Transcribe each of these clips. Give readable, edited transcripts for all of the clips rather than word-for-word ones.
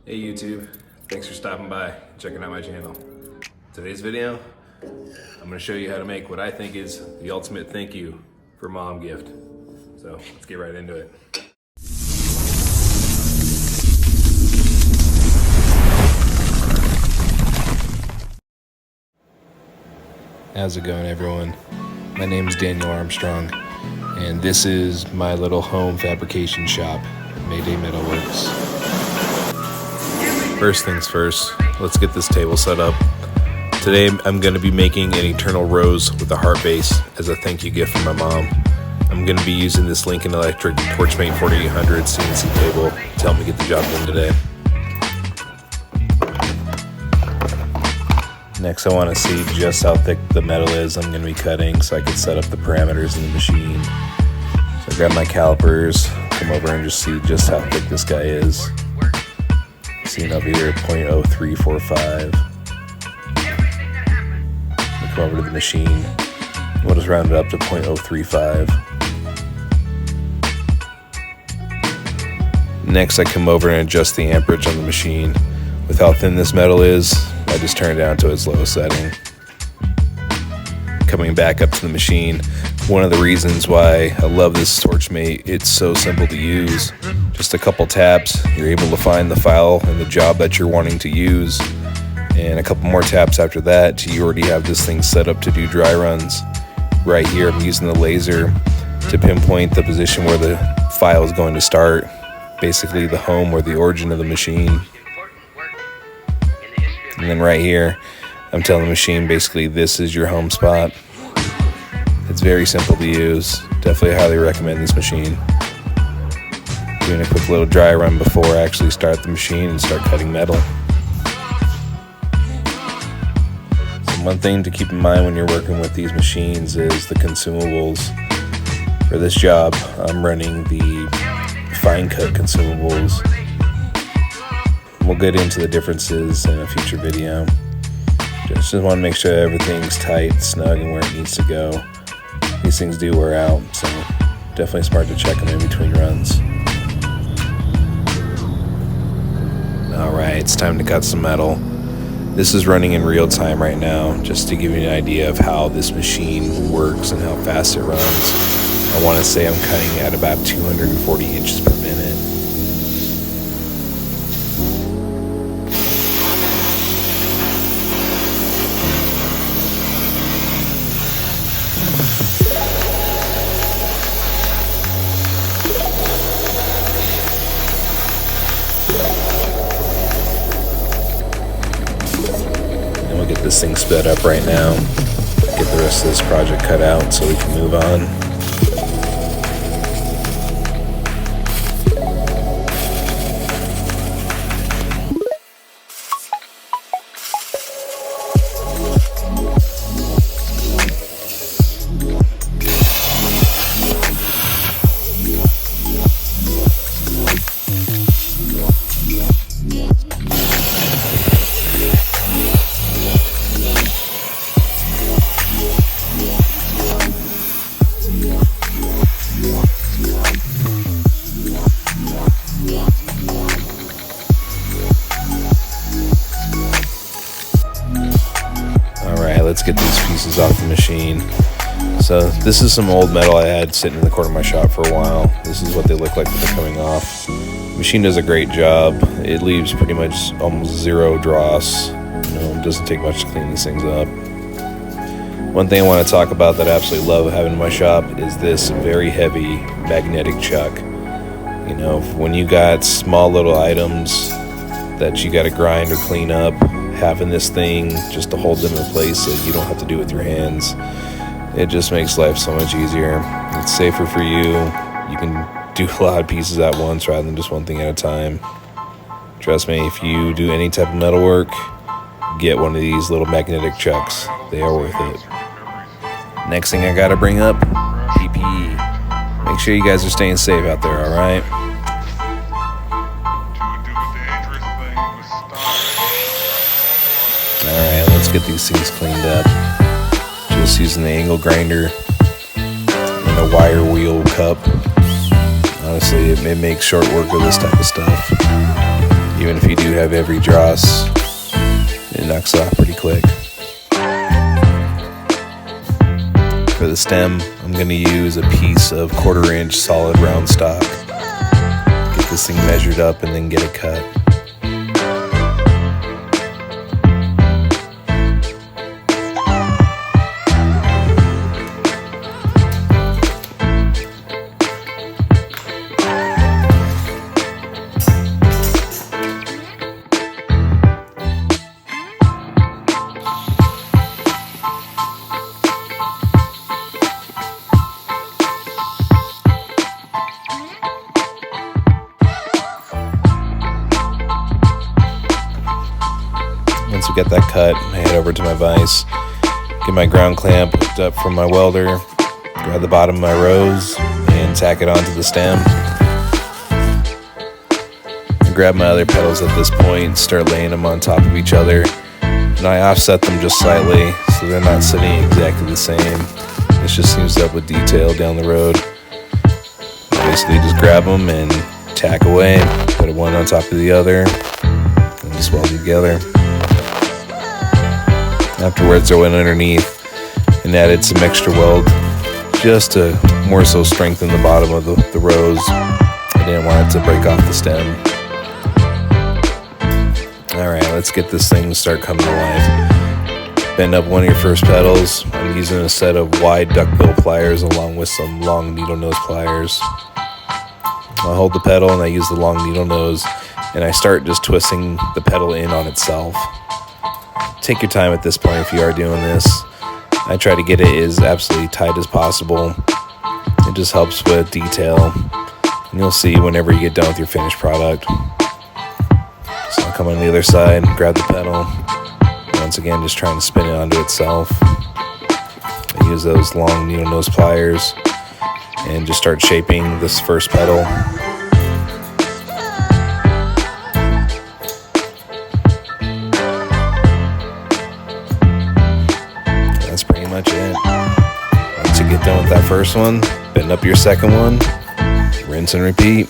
Hey YouTube, thanks for stopping by, checking out my channel. Today's video, I'm gonna show you how to make what I think is the ultimate thank you for mom gift. So let's get right into it. How's it going, everyone? My name is Daniel Armstrong, and this is my little home fabrication shop, Mayday Metalworks. First things first, let's get this table set up. Today I'm going to be making an eternal rose with a heart base as a thank you gift from my mom. I'm going to be using this Lincoln Electric Torchmate 4800 CNC table to help me get the job done today. Next, I want to see just how thick the metal is I'm going to be cutting so I can set up the parameters in the machine. So I grab my calipers, come over and just see just how thick this guy is. Seeing over here, 0.0345. Come over to the machine. We'll just round it up to 0.035. Next, I come over and adjust the amperage on the machine. With how thin this metal is, I just turn it down to its lowest setting. Coming back up to the machine, one of the reasons why I love this Torchmate, it's so simple to use. Just a couple taps, you're able to find the file and the job that you're wanting to use. And a couple more taps after that, you already have this thing set up to do dry runs. Right here, I'm using the laser to pinpoint the position where the file is going to start. Basically the home or the origin of the machine. And then right here, I'm telling the machine basically this is your home spot. It's very simple to use. Definitely highly recommend this machine. Doing a quick little dry run before I actually start the machine and start cutting metal. So one thing to keep in mind when you're working with these machines is the consumables. For this job, I'm running the fine cut consumables. We'll get into the differences in a future video. Just want to make sure everything's tight, snug, and where it needs to go. These things do wear out, so definitely smart to check them in between runs. Alright, it's time to cut some metal. This is running in real time right now, just to give you an idea of how this machine works and how fast it runs. I want to say I'm cutting at about 240 inches per minute. Get this thing sped up right now, get the rest of this project cut out so we can move on. Let's get these pieces off the machine. So this is some old metal I had sitting in the corner of my shop for a while. This is what they look like when they're coming off. The machine does a great job. It leaves pretty much almost zero dross. It doesn't take much to clean these things up. One thing I want to talk about that I absolutely love having in my shop is this very heavy magnetic chuck. When you got small little items that you got to grind or clean up, having this thing just to hold them in place so you don't have to do it with your hands, it just makes life so much easier. It's safer for you. You can do a lot of pieces at once rather than just one thing at a time. Trust me, if you do any type of metal work, get one of these little magnetic chucks. They are worth it. Next thing I gotta bring up, PPE. Make sure you guys are staying safe out there, alright? Alright, let's get these things cleaned up. Just using the angle grinder and a wire wheel cup. Honestly, it makes short work of this type of stuff. You Even if you do have every dross, it knocks it off pretty quick. For the stem, I'm going to use a piece of 1/4 inch solid round stock. Get this thing measured up and then get it cut. Once we get that cut, I head over to my vise, get my ground clamp hooked up from my welder, grab the bottom of my rose, and tack it onto the stem. I grab my other petals at this point, start laying them on top of each other, and I offset them just slightly so they're not sitting exactly the same. This just seems to help with detail down the road. I basically just grab them and tack away, put one on top of the other, and just weld them together. Afterwards, I went underneath and added some extra weld just to more so strengthen the bottom of the rose. I didn't want it to break off the stem. Alright, let's get this thing to start coming to life. Bend up one of your first petals. I'm using a set of wide duckbill pliers along with some long needle nose pliers. I hold the petal and I use the long needle nose and I start just twisting the petal in on itself. Take your time at this point if you are doing this. I try to get it as absolutely tight as possible. It just helps with detail. And you'll see whenever you get done with your finished product. So I'll come on the other side, grab the petal. Once again, just trying to spin it onto itself. I use those long needle nose pliers and just start shaping this first petal. That's pretty much it. Once you get done with that first one, bend up your second one, rinse and repeat.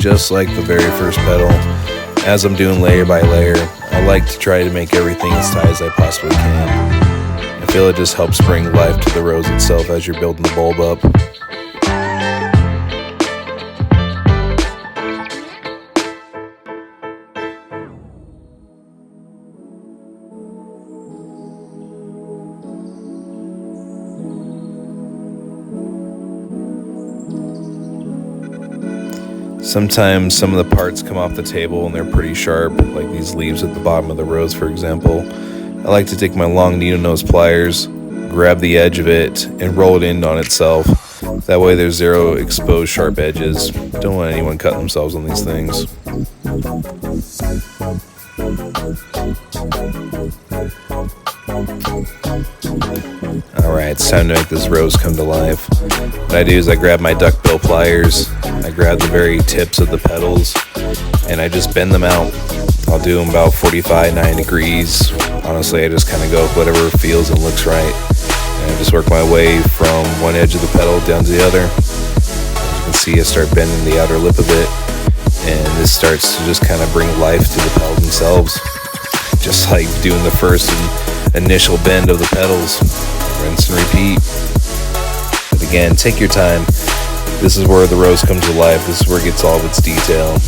Just like the very first petal, as I'm doing layer by layer, I like to try to make everything as tight as I possibly can. I feel it just helps bring life to the rose itself as you're building the bulb up. Sometimes some of the parts come off the table and they're pretty sharp, like these leaves at the bottom of the rose, for example. I like to take my long needle nose pliers, grab the edge of it, and roll it in on itself. That way there's zero exposed sharp edges. Don't want anyone cutting themselves on these things. Alright, it's time to make this rose come to life. What I do is I grab my duckbill pliers, I grab the very tips of the petals, and I just bend them out. I'll do them about 45-90 degrees. Honestly, I just kind of go with whatever feels and looks right. And I just work my way from one edge of the petal down to the other. As you can see, I start bending the outer lip a bit, and this starts to just kind of bring life to the petals themselves. Just like doing the first initial bend of the petals. Rinse and repeat. But again, take your time. This is where the rose comes to life. This is where it gets all of its detail.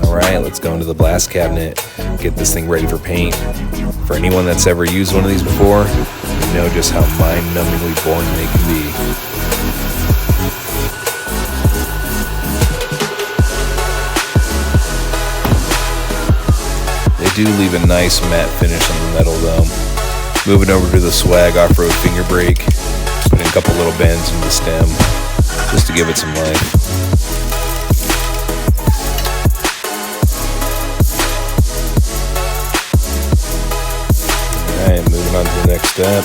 Alright, let's go into the blast cabinet, get this thing ready for paint. For anyone that's ever used one of these before, you know just how mind-numbingly boring they can be. do leave a nice matte finish on the metal though. Moving over to the swag off-road finger brake, putting a couple little bends in the stem just to give it some life. Alright, moving on to the next step,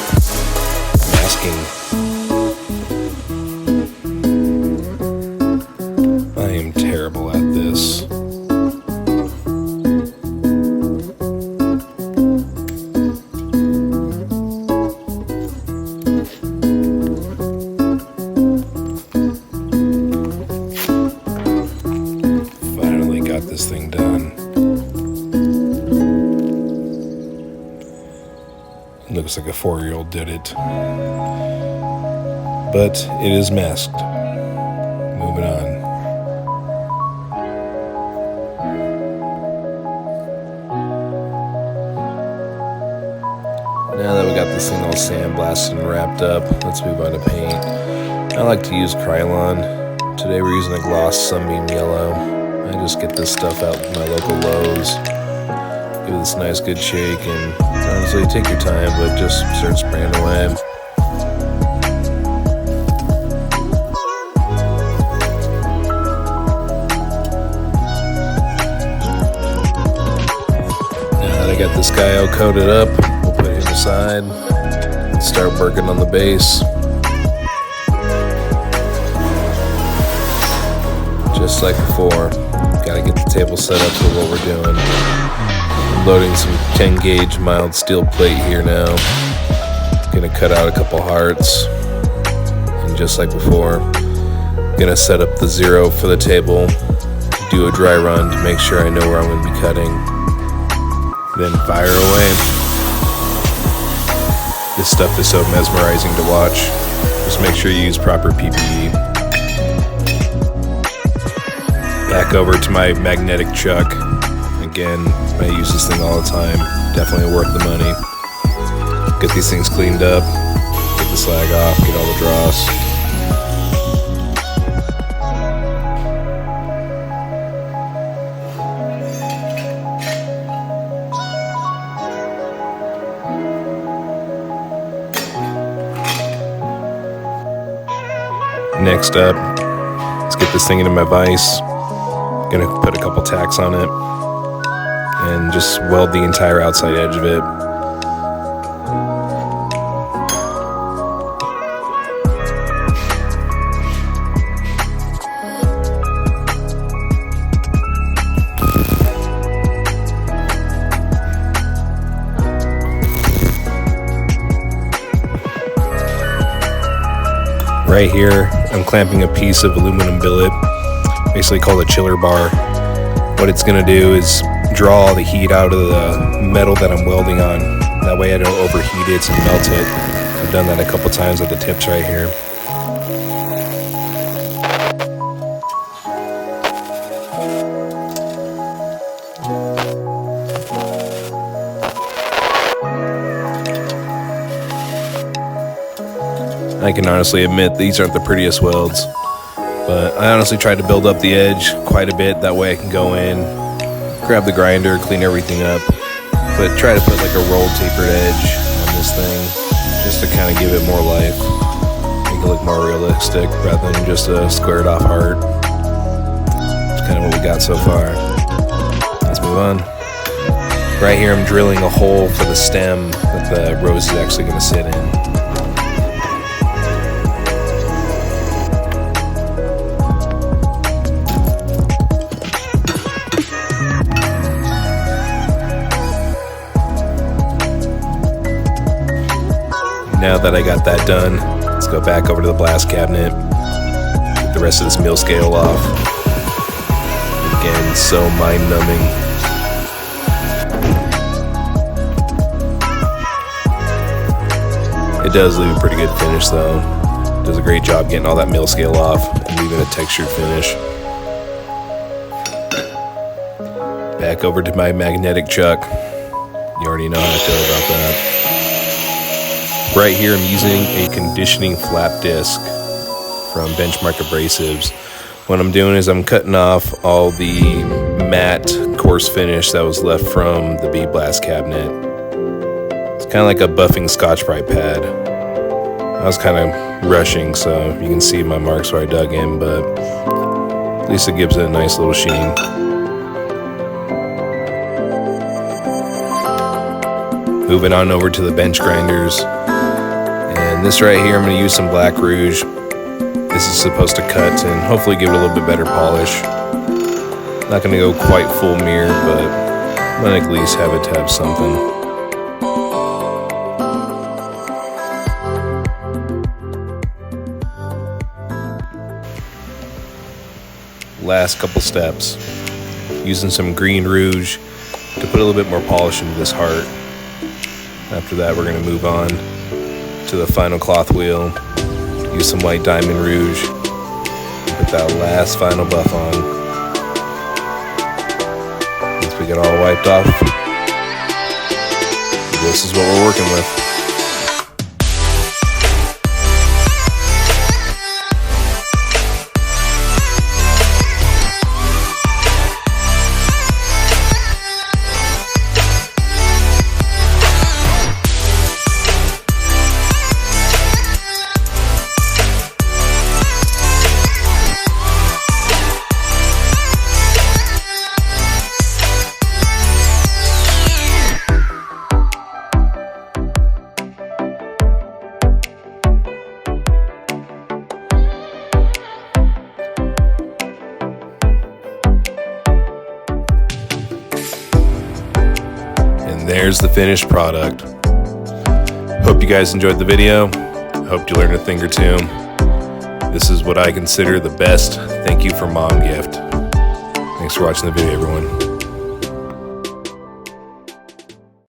masking. I am terrible at this. Finally got this thing done. Looks like a 4-year-old did it. But it is masked. Moving on. Now that we got this thing all sandblasted and wrapped up, let's move on to paint. I like to use Krylon. Today we're using a gloss sunbeam yellow. I just get this stuff out from my local Lowe's. Give it this nice good shake, and honestly take your time, but just start spraying away. Now that I got this guy all coated up, we'll put him aside and start working on the base. Just like before, gotta get the table set up for what we're doing. I'm loading some 10 gauge mild steel plate here now. Gonna cut out a couple hearts, and just like before, gonna set up the 0 for the table, do a dry run to make sure I know where I'm gonna be cutting, then fire away. This stuff is so mesmerizing to watch. Just make sure you use proper PPE. Back over to my magnetic chuck. Again, I use this thing all the time. Definitely worth the money. Get these things cleaned up, get the slag off, get all the dross. Next up, let's get this thing into my vise. Gonna put a couple tacks on it and just weld the entire outside edge of it. Right here, I'm clamping a piece of aluminum billet, basically called a chiller bar. What it's gonna do is draw all the heat out of the metal that I'm welding on. That way I don't overheat it and melt it. I've done that a couple times at the tips right here. I can honestly admit these aren't the prettiest welds, but I honestly tried to build up the edge quite a bit. That way I can go in, grab the grinder, clean everything up, but try to put like a rolled tapered edge on this thing just to kind of give it more life, make it look more realistic rather than just a squared off heart. That's kind of what we got so far. Let's move on. Right here I'm drilling a hole for the stem that the rose is actually going to sit in. Now that I got that done, let's go back over to the blast cabinet, get the rest of this mill scale off. Again, so mind-numbing. It does leave a pretty good finish though. Does a great job getting all that mill scale off and leaving a textured finish. Back over to my magnetic chuck. You already know how I feel about that. Right here I'm using a conditioning flap disc from Benchmark Abrasives. What I'm doing is I'm cutting off all the matte coarse finish that was left from the bead blast cabinet. It's kind of like a buffing Scotch-Brite pad. I was kind of rushing, so you can see my marks where I dug in, but at least it gives it a nice little sheen. Moving on over to the bench grinders. And this right here, I'm going to use some black rouge. This is supposed to cut and hopefully give it a little bit better polish. Not going to go quite full mirror, but I'm going to at least have it to have something. Last couple steps. Using some green rouge to put a little bit more polish into this heart. After that, we're going to move on to the final cloth wheel. Use some white diamond rouge. Put that last final buff on. Once we get all wiped off, this is what we're working with. There's the finished product. Hope you guys enjoyed the video. Hope you learned a thing or two. This is what I consider the best thank you for mom gift. Thanks for watching the video, everyone.